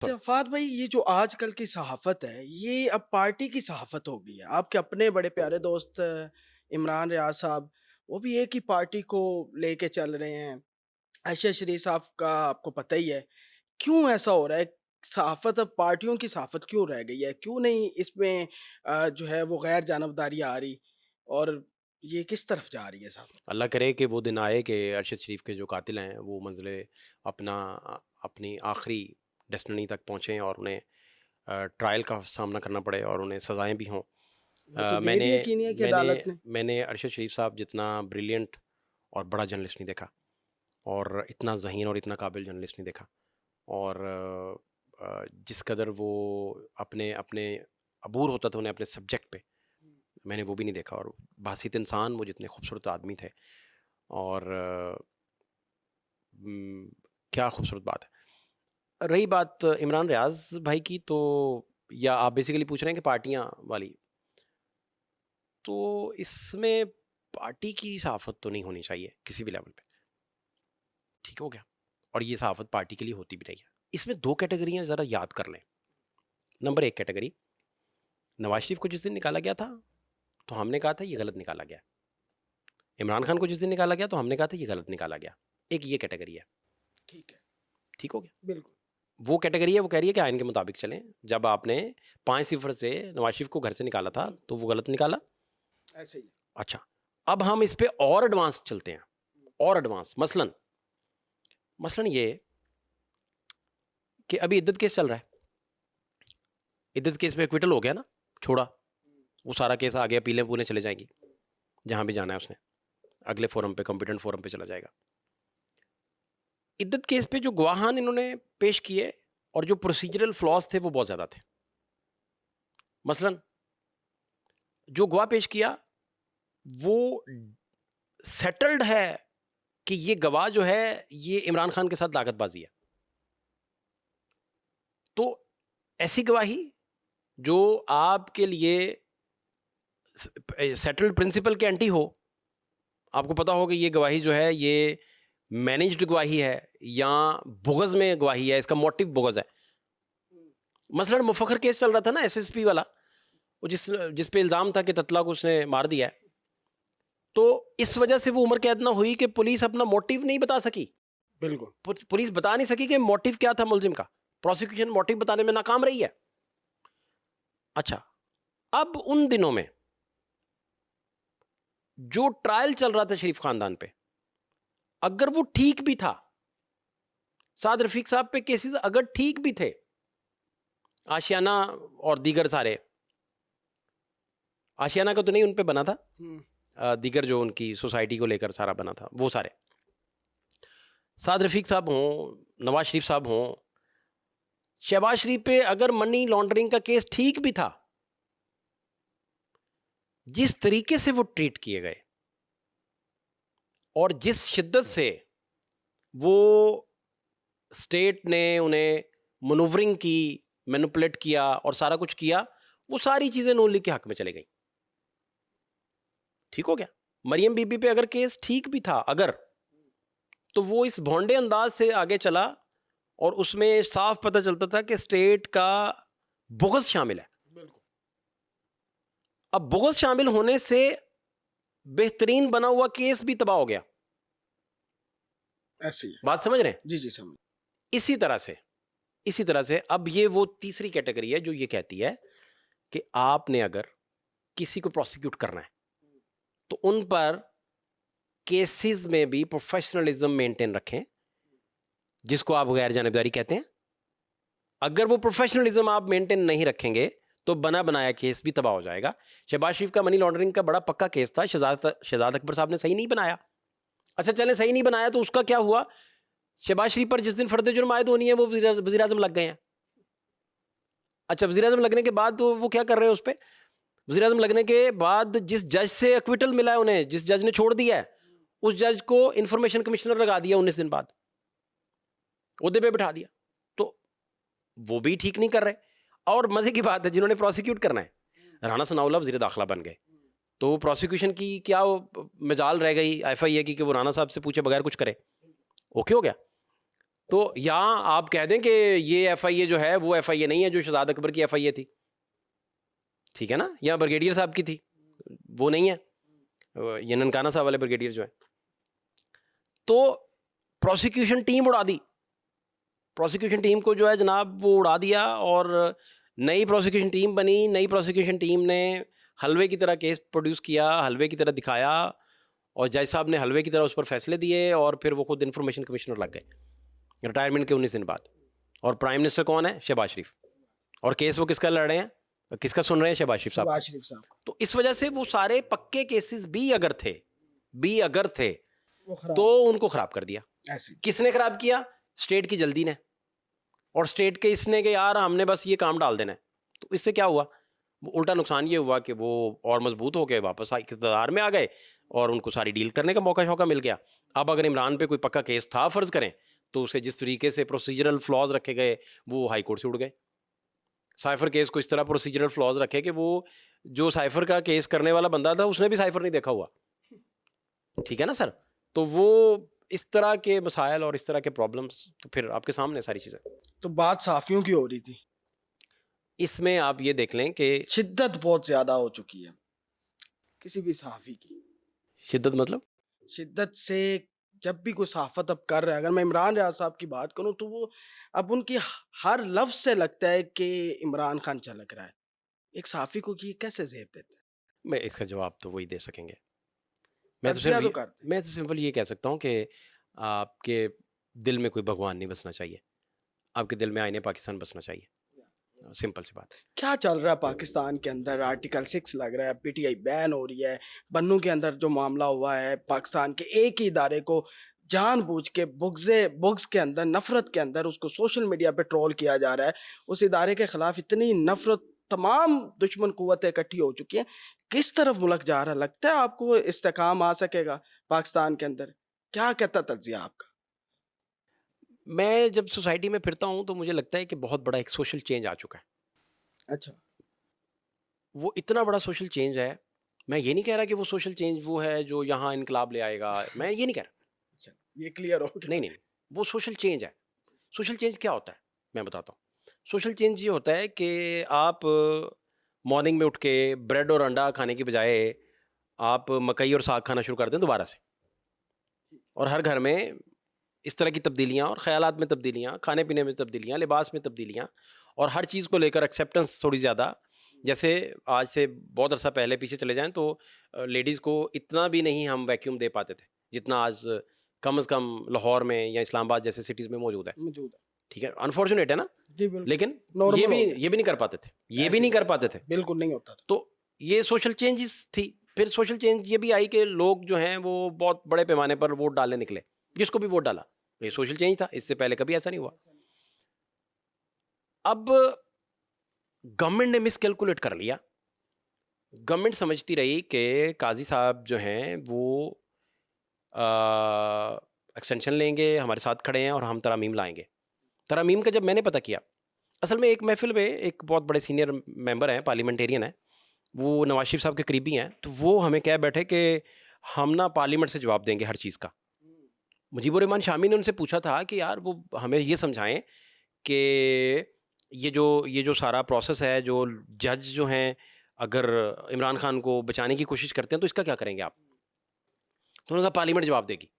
अच्छा फ़ाद भाई, ये जो आजकल की सहाफ़त है, ये अब पार्टी की सहाफ़त हो गई है। आपके अपने बड़े प्यारे दोस्त इमरान रियाज़ साहब, वो भी एक ही पार्टी को लेके चल रहे हैं। अरशद शरीफ साहब का आपको पता ही है। क्यों ऐसा हो रहा है? सहाफ़त अब पार्टियों की सहाफ़त क्यों रह गई है? क्यों नहीं इसमें जो है वो गैर जानबदारी आ रही और ये किस तरफ जा रही है साहब? अल्लाह करे कि वो दिन आए कि अरशद शरीफ के जो कातिल हैं वो मंज़िल अपनी आखिरी डेस्टिनी तक पहुँचें और उन्हें ट्रायल का सामना करना पड़े और उन्हें सज़ाएँ भी हों। वो तो दे मैंने दिया कीनिया की मैंने अदालत ने। मैंने अरशद शरीफ साहब जितना ब्रिलियंट और बड़ा जर्नलिस्ट नहीं देखा और इतना ज़हीन और इतना काबिल जर्नलिस्ट नहीं देखा। और जिस कदर वो अपने अपने अबूर होता था उन्हें अपने सब्जेक्ट पे, मैंने वो भी नहीं देखा। और बासित इंसान वो जितने खूबसूरत आदमी थे और उम, क्या खूबसूरत बात है। रही बात इमरान रियाज़ भाई की, तो या आप बेसिकली पूछ रहे हैं कि पार्टियाँ वाली, तो इसमें पार्टी की सहाफ़त तो नहीं होनी चाहिए किसी भी लेवल पे, ठीक हो गया? और ये सहाफ़त पार्टी के लिए होती भी नहीं है। इसमें 2 कैटेगरियाँ ज़रा याद कर लें। नंबर 1 कैटेगरी, नवाज़ शरीफ को जिस दिन निकाला गया था, तो हमने कहा था ये गलत निकाला गया। इमरान खान को जिस दिन निकाला गया, तो हमने कहा था ये गलत निकाला गया। एक ये कैटेगरी है, ठीक है, ठीक हो गया? बिल्कुल, वो कैटेगरी है, वो कह रही है कि आइन के मुताबिक चलें। जब आपने 5-0 से नवाज़ शरीफ को घर से निकाला था, तो वो गलत निकाला। ऐसे ही। अच्छा, अब हम इस पे और एडवांस चलते हैं, और एडवांस मसलन मसलन ये कि अभी इद्दत केस चल रहा है। इद्दत केस में एक्विटल हो गया ना, छोड़ा। वो सारा केस आगे अपीलें चले जाएँगी, जहाँ भी जाना है उसने। अगले फोरम पे, कॉम्पिटेंट फोरम पे चला जाएगा। इद्दत केस पे जो गवाहान इन्होंने पेश किए और जो प्रोसीजरल फ्लॉज़ थे, वो बहुत ज़्यादा थे। मसलन जो गवाह पेश किया, वो सेटल्ड है कि ये गवाह जो है, ये इमरान खान के साथ लागतबाज़ी है। तो ऐसी गवाही जो आपके लिए सेटल्ड प्रिंसिपल के एंटी हो, आपको पता हो कि ये गवाही जो है, ये मैनेज्ड गवाही है या बुग़ज़ में गवाही है, इसका मोटिव बुग़ज़ है। मसलन मुफ़ख्खर केस चल रहा था ना, एसएसपी वाला, वो जिस पे इल्ज़ाम था कि ततला को उसने मार दिया है। तो इस वजह से वो उम्र कैद ना हुई कि पुलिस अपना मोटिव नहीं बता सकी। बिल्कुल। पुलिस बता नहीं सकी कि मोटिव क्या था मुलजिम का। प्रोसिक्यूशन मोटिव बताने में नाकाम रही है। अच्छा, अब उन दिनों में जो ट्रायल चल रहा था शरीफ खानदान पे, अगर वो ठीक भी था, साद रफीक साहब पे केसेस अगर ठीक भी थे, आशियाना और दीगर सारे, आशियाना का तो नहीं उन पे बना था, हुँ। दीगर जो उनकी सोसाइटी को लेकर सारा बना था, वो सारे। साद रफीक साहब हों, नवाज शरीफ साहब हों, शहबाज शरीफ पे अगर मनी लॉन्ड्रिंग का केस ठीक भी था, जिस तरीके से वो ट्रीट किए गए और जिस शिद्दत से वो स्टेट ने उन्हें मनूवरिंग की, मैनिपुलेट किया और सारा कुछ किया, वो सारी चीजें नून लीग के हक में चली गई। ठीक हो गया? मरियम बीबी पे अगर केस ठीक भी था, अगर, तो वो इस भोंडे अंदाज से आगे चला और उसमें साफ पता चलता था कि स्टेट का बुग़्ज़ शामिल है। बिल्कुल। अब बुग़्ज़ शामिल होने से बेहतरीन बना हुआ केस भी तबाह हो गया। ऐसे ही है। बात समझ रहे हैं? जी, जी, समझ इसी तरह से इसी तरह से अब ये वो तीसरी कैटेगरी है जो ये कहती है कि आपने अगर किसी को प्रोसिक्यूट करना है, तो उन पर केसेस में भी प्रोफेशनलिज्म मेंटेन रखें, जिसको आप गैर जानिबदारी कहते हैं। अगर वो प्रोफेशनलिज्म आप मेंटेन नहीं रखेंगे, तो बना बनाया केस भी तबाह हो जाएगा। शहबाज शरीफ का मनी लॉन्ड्रिंग का बड़ा पक्का केस था, शहजाद अकबर साहब ने सही नहीं बनाया। अच्छा चलें, सही नहीं बनाया तो उसका क्या हुआ? शहबाज शरीफ पर जिस दिन फर्द जुर्म आयद होनी है, वो वज़ीर आज़म लग गए हैं। अच्छा, वज़ीर आज़म लगने के बाद तो वो क्या कर रहे हैं उस पे? वज़ीर आज़म लगने के बाद जिस जज से एक्विटल मिला है उन्हें, जिस जज ने छोड़ दिया है, उस जज को इन्फॉर्मेशन कमिश्नर लगा दिया 19 दिन बाद, ओहदे पे बिठा दिया। तो वो भी ठीक नहीं कर रहे। और मजे की बात है, जिन्होंने प्रोसिक्यूट करना है, राणा सनाउल्लाह वज़ीर दाखिला बन गए, तो प्रोसिक्यूशन की क्या मजाल रह गई एफआईए की कि वो राणा साहब से पूछे बगैर कुछ करे। ओके हो गया। तो यहाँ आप कह दें कि ये एफआईए जो है वो एफआईए नहीं है जो शहजाद अकबर की एफआईए थी, ठीक है ना, या ब्रिगेडियर साहब की थी, वो नहीं है, ये ननकाना साहब वाले ब्रिगेडियर जो है। तो प्रोसिक्यूशन टीम उड़ा दी, प्रोसिक्यूशन टीम को जो है जनाब वो उड़ा दिया, और नई प्रोसिक्यूशन टीम बनी। नई प्रोसिक्यूशन टीम ने हलवे की तरह केस प्रोड्यूस किया, हलवे की तरह दिखाया, और जज साहब ने हलवे की तरह उस पर फैसले दिए, और फिर वो खुद इंफॉर्मेशन कमिश्नर लग गए रिटायरमेंट के 19 दिन बाद। और प्राइम मिनिस्टर कौन है? शहबाज शरीफ। और केस वो किसका लड़ रहे हैं, किसका सुन रहे हैं? शहबाज शरीफ साहब शहबाज का। शरीफ साहब तो इस वजह से वो सारे पक्के केसेस भी अगर थे वो खराब तो उनको खराब कर दिया। ऐसे किसने खराब किया? स्टेट की जल्दी ने, और स्टेट के इसने कि यार हमने बस ये काम डाल देना है। तो इससे क्या हुआ? वो उल्टा नुकसान ये हुआ कि वो और मजबूत होके वापस इक़्तिदार में आ गए, और उनको सारी डील करने का मौका शौका मिल गया। अब अगर इमरान पे कोई पक्का केस था फर्ज करें, तो उसे जिस तरीके से प्रोसीजरल फ्लॉज रखे गए वो हाई कोर्ट से उड़ गए। साइफर केस को इस तरह प्रोसीजरल फ्लॉज रखे कि वो जो साइफर का केस करने वाला बंदा था उसने भी साइफर नहीं देखा हुआ, ठीक है ना सर। तो वो इस तरह के मसाइल और इस तरह के प्रॉब्लम्स तो फिर आपके सामने सारी चीजें। तो बात सहाफ़ियों की हो रही थी, इसमें आप ये देख लें कि शिद्दत बहुत ज़्यादा हो चुकी है किसी भी सहाफ़ी की। शिद्दत मतलब शिद्दत से जब भी कोई सहाफ़त अब कर रहा है, अगर मैं इमरान रियाज साहब की बात करूँ तो वो अब उनकी हर लफ्ज़ से लगता है कि इमरान खान झलक रहा है। एक सहाफ़ी को ये कैसे ज़ेब देते हैं? मैं इसका जवाब तो वही दे सकेंगे। तज़किया तो करते हैं। मैं तो सिंपल ये कह सकता हूँ कि आपके दिल में कोई भगवान नहीं बसना चाहिए, आपके दिल में आईने पाकिस्तान बसना चाहिए, सिंपल सी बात है। क्या चल रहा है पाकिस्तान के अंदर? आर्टिकल 6 लग रहा है, पीटीआई बैन हो रही है, बन्नू के अंदर जो मामला हुआ है, पाकिस्तान के एक ही इदारे को जानबूझ के बुग़्ज़ के अंदर, नफ़रत के अंदर उसको सोशल मीडिया पे ट्रोल किया जा रहा है। उस इदारे के ख़िलाफ़ इतनी नफ़रत, तमाम दुश्मन क़ुव्वतें इकट्ठी हो चुकी हैं। किस तरफ मुल्क जा रहा है? लगता है आपको इस्तेकाम आ सकेगा पाकिस्तान के अंदर? क्या कहता तज्ज़िया आपका? मैं जब सोसाइटी में फिरता हूँ तो मुझे लगता है कि बहुत बड़ा एक सोशल चेंज आ चुका है। अच्छा, वो इतना बड़ा सोशल चेंज है, मैं ये नहीं कह रहा कि वो सोशल चेंज वो है जो यहाँ इनकलाब ले आएगा, मैं ये नहीं कह रहा। अच्छा, ये क्लियर हो गया। नहीं, नहीं, नहीं, वो सोशल चेंज है। सोशल चेंज क्या होता है? मैं बताता हूँ। सोशल चेंज ये होता है कि आप मॉर्निंग में उठ के ब्रेड और अंडा खाने की बजाय आप मकई और साग खाना शुरू कर दें दोबारा से, और हर घर में इस तरह की तब्दीलियाँ और ख़यालात में तब्दीलियाँ, खाने-पीने में तब्दीलियाँ, लिबास में तब्दीलियाँ, और हर चीज़ को लेकर एक्सेप्टेंस थोड़ी ज़्यादा। जैसे आज से बहुत अरसा पहले पीछे चले जाएँ तो लेडीज़ को इतना भी नहीं हम वैक्यूम दे पाते थे, जितना आज कम से कम लाहौर में या इस्लामाबाद जैसे सिटीज़ में मौजूद है। मौजूद है। ठीक है, अनफॉर्चुनेट है ना? जी, बिल्कुल। लेकिन नॉर्मल हो गया। ये भी नहीं कर पाते थे, ये भी ऐसे नहीं ही कर पाते थे। बिल्कुल नहीं होता था। तो ये सोशल चेंजेस थी। फिर सोशल चेंज ये भी आई कि लोग जो हैं वो बहुत बड़े पैमाने पर वोट डालने निकले, जिसको भी वोट डाला, ये सोशल चेंज था, इससे पहले कभी ऐसा नहीं हुआ। अब गवर्नमेंट ने मिसकैलकुलेट कर लिया। गवर्नमेंट समझती रही कि काज़ी साहब जो हैं वो एक्सटेंशन लेंगे, हमारे साथ खड़े हैं और हम तरमीम लाएँगे। तरमीम का जब मैंने पता किया, असल में एक महफ़िल में एक बहुत बड़े सीनियर मेंबर हैं, पार्लियामेंटेरियन हैं, वो नवाज़ शरीफ साहब के करीबी हैं, तो वो हमें कह बैठे कि हम ना पार्लियामेंट से जवाब देंगे हर चीज़ का। मुजीबुर रहमान शामी ने उनसे पूछा था कि यार वो हमें ये समझाएँ कि ये जो सारा प्रोसेस है, जो जज जो हैं अगर इमरान खान को बचाने की कोशिश करते हैं तो इसका क्या करेंगे आप? तो उन्होंने कहा पार्लियामेंट जवाब देगी।